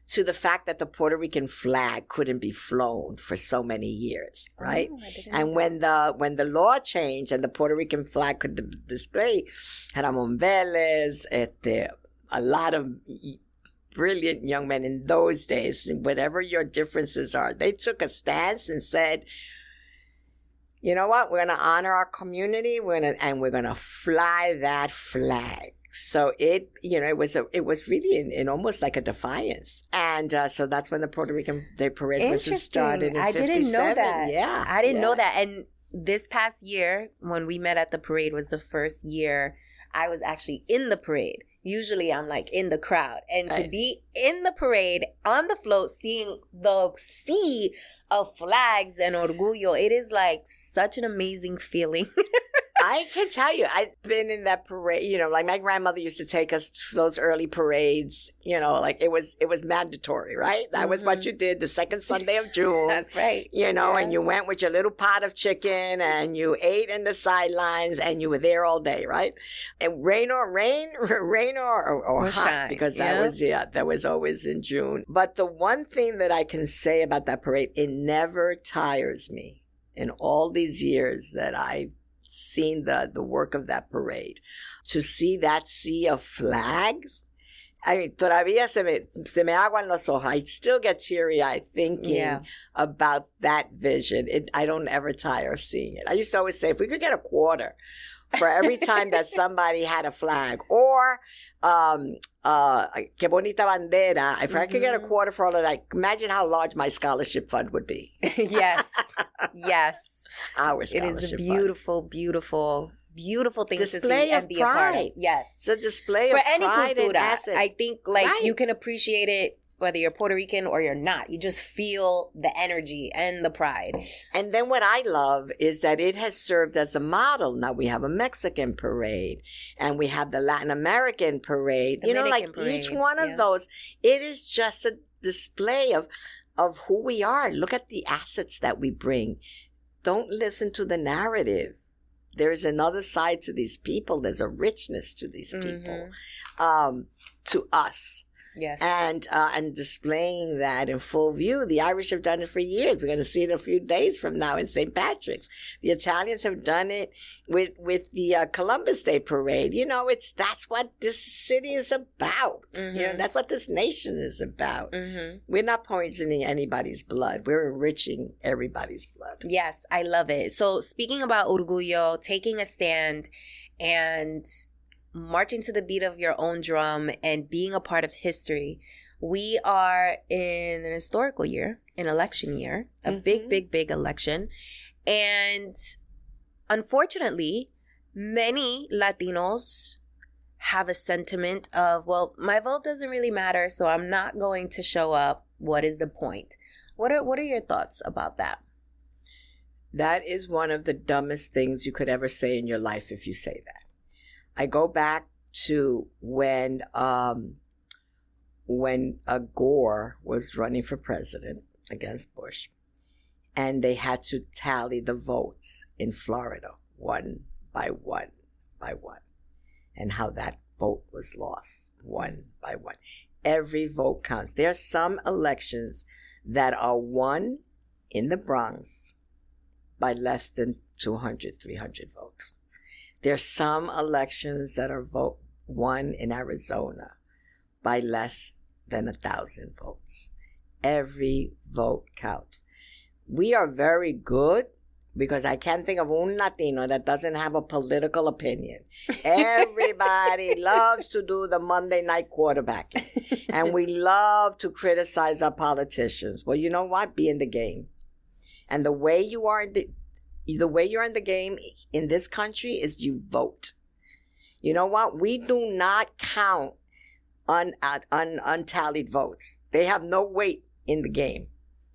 to the fact that the Puerto Rican flag couldn't be flown for so many years, right? And when the law changed and the Puerto Rican flag could display, Ramon Vélez, a lot of brilliant young men in those days, whatever your differences are, they took a stance and said, you know what, we're going to honor our community, we're going to fly that flag. So it was really in almost like a defiance. And so that's when the Puerto Rican Day Parade was started in 57. I didn't know that. Yeah. I didn't know that. And this past year, when we met at the parade, was the first year I was actually in the parade. Usually I'm like in the crowd. And to be in the parade, on the float, seeing the sea of flags and orgullo, it is like such an amazing feeling. I can tell you, I've been in that parade, like my grandmother used to take us to those early parades, like it was mandatory, right? That was what you did the second Sunday of June. That's right. And you went with your little pot of chicken and you ate in the sidelines and you were there all day, right? And rain or hot, shine, because that was always in June. But the one thing that I can say about that parade, it never tires me in all these years that I've seen the work of that parade, to see that sea of flags. I mean, todavía se me aguan los ojos. I still get teary-eyed thinking about that vision. I don't ever tire of seeing it. I used to always say, if we could get a quarter for every time that somebody had a flag, or que bonita bandera, if I could get a quarter for all of that, imagine how large my scholarship fund would be. Yes. Our scholarship fund. It is a beautiful, beautiful, beautiful thing to see and be a part of. Yes. It's a display of pride and asset. I think you can appreciate it whether you're Puerto Rican or you're not. You just feel the energy and the pride. And then what I love is that it has served as a model. Now we have a Mexican parade and we have the Latin American parade. Dominican parade. Each one of those, it is just a display of who we are. Look at the assets that we bring. Don't listen to the narrative. There's another side to these people. There's a richness to these people, to us. Yes. And displaying that in full view. The Irish have done it for years. We're going to see it a few days from now in St. Patrick's. The Italians have done it with the Columbus Day Parade. That's what this city is about. That's what this nation is about. We're not poisoning anybody's blood. We're enriching everybody's blood. Yes, I love it. So speaking about orgullo, taking a stand and marching to the beat of your own drum and being a part of history. We are in an historical year, an election year, a big, big, big election. And unfortunately, many Latinos have a sentiment of, well, my vote doesn't really matter, so I'm not going to show up. What is the point? What are your thoughts about that? That is one of the dumbest things you could ever say in your life if you say that. I go back to when Gore was running for president against Bush, and they had to tally the votes in Florida one by one by one, and how that vote was lost one by one. Every vote counts. There are some elections that are won in the Bronx by less than 200, 300 votes. There's some elections that are won in Arizona by less than 1,000 votes. Every vote counts. We are very good because I can't think of un Latino that doesn't have a political opinion. Everybody loves to do the Monday night quarterbacking. And we love to criticize our politicians. Well, you know what? Be in the game. And the way you're in the game in this country is you vote. You know what? We do not count untallied votes. They have no weight in the game.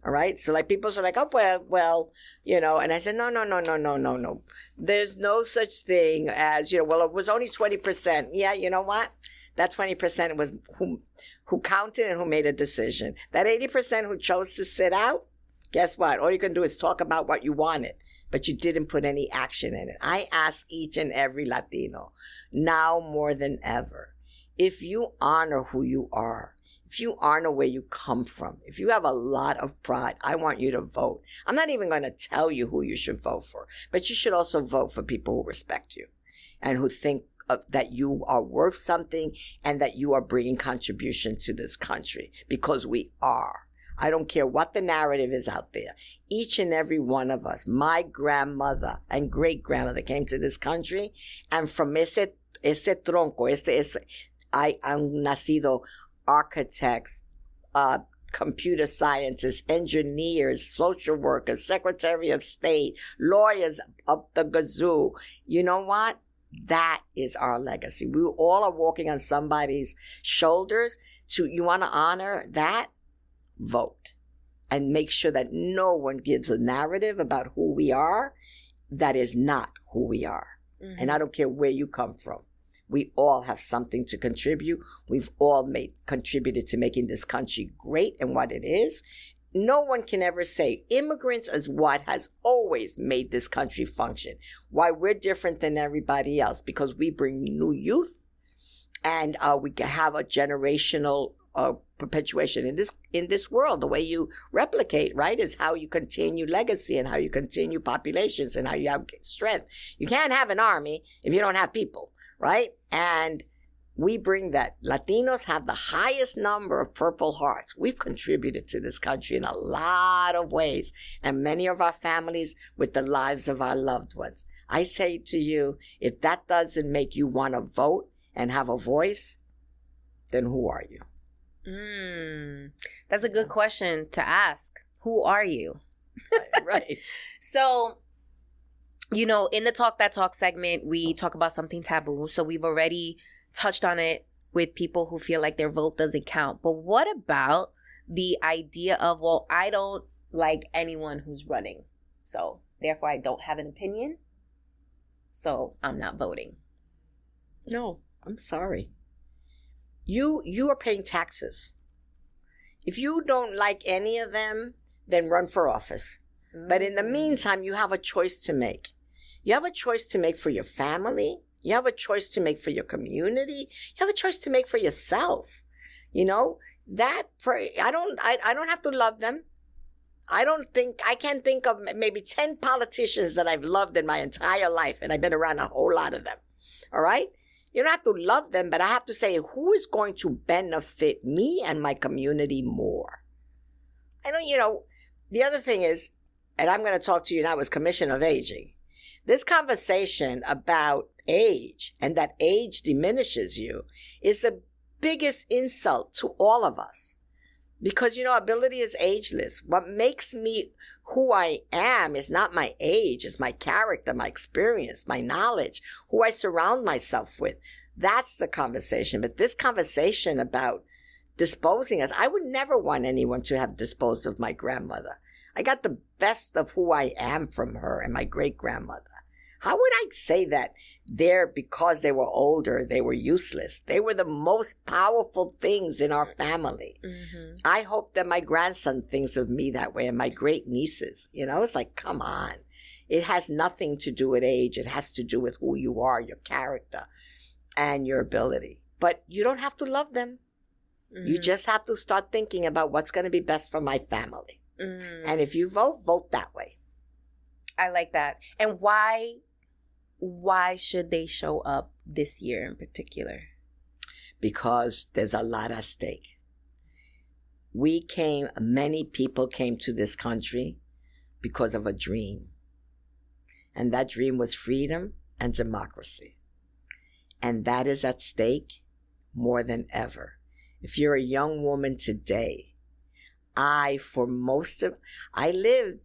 All right? So like people are like, oh, well, you know, and I said, no. There's no such thing as, you know, well, it was only 20%. Yeah, you know what? That 20% was who counted and who made a decision. That 80% who chose to sit out, guess what? All you can do is talk about what you wanted, but you didn't put any action in it. I ask each and every Latino, now more than ever, if you honor who you are, if you honor where you come from, if you have a lot of pride, I want you to vote. I'm not even going to tell you who you should vote for, but you should also vote for people who respect you and who think that you are worth something and that you are bringing contribution to this country, because we are. I don't care what the narrative is out there. Each and every one of us, my grandmother and great-grandmother came to this country, and from ese tronco, I am nacido architects, computer scientists, engineers, social workers, Secretary of State, lawyers up the gazoo. You know what? That is our legacy. We all are walking on somebody's shoulders. You want to honor that? Vote. And make sure that no one gives a narrative about who we are that is not who we are. Mm-hmm. And I don't care where you come from. We all have something to contribute. We've all contributed to making this country great and what it is. No one can ever say immigrants is what has always made this country function. Why we're different than everybody else, because we bring new youth, and we have a generational perpetuation in this world. The way you replicate, right, is how you continue legacy and how you continue populations and how you have strength. You can't have an army if you don't have people. Right? And we bring that. Latinos have the highest number of Purple Hearts. We've contributed to this country in a lot of ways, and many of our families with the lives of our loved ones. I say to you, if that doesn't make you want to vote and have a voice, then who are you? That's a good question to ask. Who are you? Right. So, you know, in the Talk That Talk segment, we talk about something taboo. So we've already touched on it with people who feel like their vote doesn't count. But what about the idea of, well, I don't like anyone who's running, so therefore I don't have an opinion, so I'm not voting? No, I'm sorry. You are paying taxes. If you don't like any of them, then run for office. But in the meantime, you have a choice to make. You have a choice to make for your family. You have a choice to make for your community. You have a choice to make for yourself. You know, I don't have to love them. I can't think of maybe 10 politicians that I've loved in my entire life, and I've been around a whole lot of them. All right? You don't have to love them, but I have to say, who is going to benefit me and my community more? The other thing is, and I'm going to talk to you now as Commissioner of Aging, this conversation about age and that age diminishes you is the biggest insult to all of us. Because, ability is ageless. What makes me who I am is not my age, it's my character, my experience, my knowledge, who I surround myself with. That's the conversation. But this conversation about disposing us, I would never want anyone to have disposed of my grandmother. I got the best of who I am from her and my great-grandmother. How would I say that because they were older, they were useless? They were the most powerful things in our family. Mm-hmm. I hope that my grandson thinks of me that way, and my great-nieces. It's like, come on. It has nothing to do with age. It has to do with who you are, your character, and your ability. But you don't have to love them. Mm-hmm. You just have to start thinking about what's going to be best for my family. Mm. And if you vote that way. I like that. And why why should they show up this year in particular? Because there's a lot at stake. Many people came to this country because of a dream. And that dream was freedom and democracy. And that is at stake more than ever. If you're a young woman today, I lived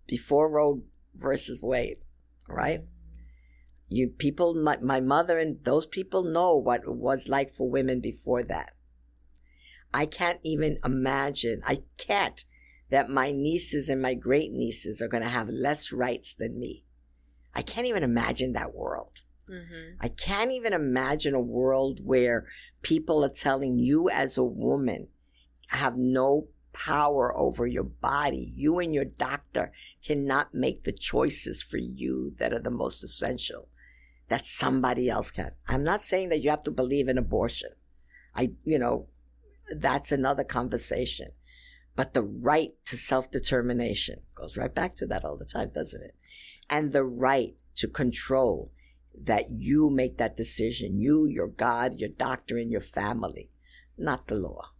before Roe versus Wade, right? My mother and those people know what it was like for women before that. I can't even imagine, that my nieces and my great nieces are going to have less rights than me. I can't even imagine that world. Mm-hmm. I can't even imagine a world where people are telling you as a woman have no power over your body. You and your doctor cannot make the choices for you that are the most essential, that somebody else can. I'm not saying that you have to believe in abortion. That's another conversation. But the right to self-determination goes right back to that all the time, doesn't it? And the right to control, that you make that decision. You, your God, your doctor, and your family, not the law.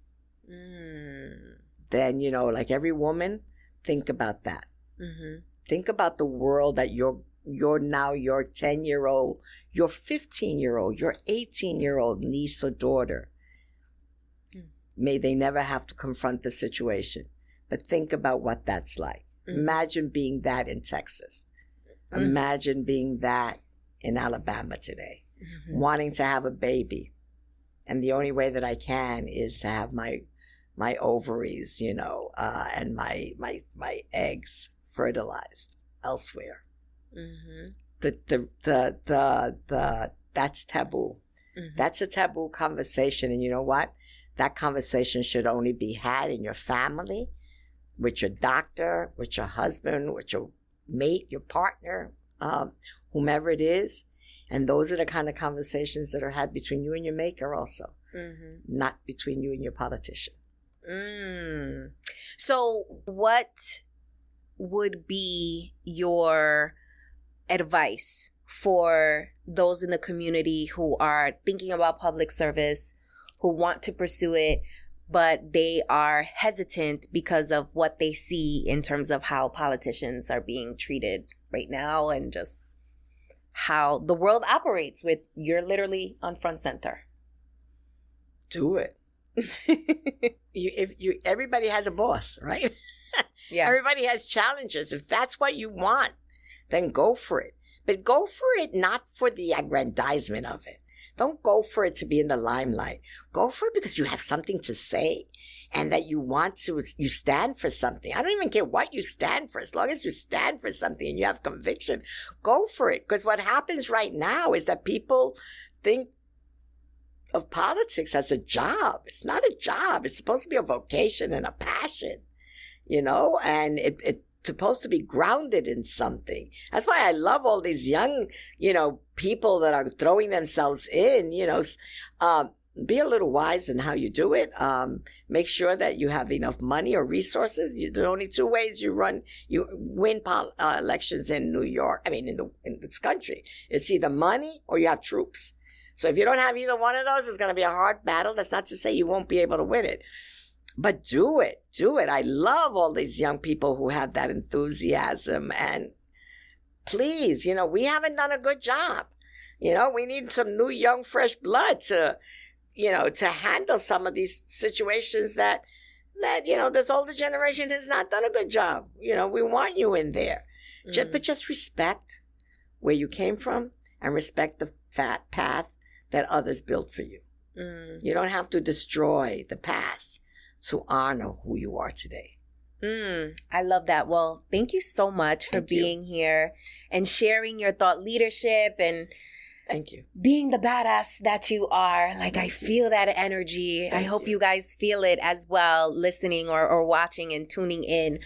Then, like every woman, think about that. Mm-hmm. Think about the world that your 10-year-old, your 15-year-old, your 18-year-old niece or daughter, may they never have to confront the situation. But think about what that's like. Mm-hmm. Imagine being that in Texas. Mm-hmm. Imagine being that in Alabama today. Mm-hmm. Wanting to have a baby. And the only way that I can is to have my ovaries, and my eggs fertilized elsewhere. Mm-hmm. That's taboo. Mm-hmm. That's a taboo conversation. And you know what? That conversation should only be had in your family, with your doctor, with your husband, with your mate, your partner, whomever it is. And those are the kind of conversations that are had between you and your maker also, not between you and your politician. So what would be your advice for those in the community who are thinking about public service, who want to pursue it, but they are hesitant because of what they see in terms of how politicians are being treated right now and just how the world operates with you're literally on front center? Do it. Everybody has a boss, right? Yeah. Everybody has challenges. If that's what you want, then go for it. But go for it not for the aggrandizement of it. Don't go for it to be in the limelight. Go for it because you have something to say and that you stand for something. I don't even care what you stand for. As long as you stand for something and you have conviction, go for it. Because what happens right now is that people think of politics as a job. It's not a job. It's supposed to be a vocation and a passion, and it's supposed to be grounded in something. That's why I love all these young, people that are throwing themselves in, be a little wise in how you do it. Make sure that you have enough money or resources. There are only two ways you win elections in New York. In this country, it's either money or you have troops. So if you don't have either one of those, it's going to be a hard battle. That's not to say you won't be able to win it. But do it. Do it. I love all these young people who have that enthusiasm. And please, we haven't done a good job. We need some new, young, fresh blood to handle some of these situations that this older generation has not done a good job. We want you in there. But just respect where you came from and respect the path that others built for you. You don't have to destroy the past to honor who you are today. I love that. Well, thank you so much for being here and sharing your thought leadership and thank you. Being the badass that you are. I feel that energy. I hope you guys feel it as well, listening or watching and tuning in.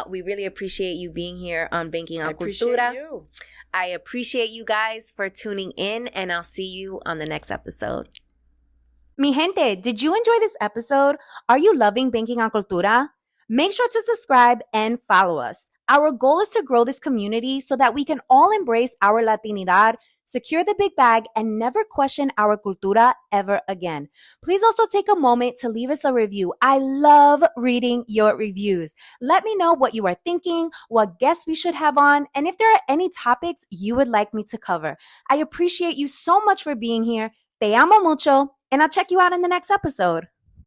We really appreciate you being here on Banking on Cultura. Appreciate you. I appreciate you guys for tuning in, and I'll see you on the next episode. Mi gente, did you enjoy this episode? Are you loving Banking on Cultura? Make sure to subscribe and follow us. Our goal is to grow this community so that we can all embrace our Latinidad, secure the big bag, and never question our cultura ever again. Please also take a moment to leave us a review. I love reading your reviews. Let me know what you are thinking, what guests we should have on, and if there are any topics you would like me to cover. I appreciate you so much for being here. Te amo mucho, and I'll check you out in the next episode.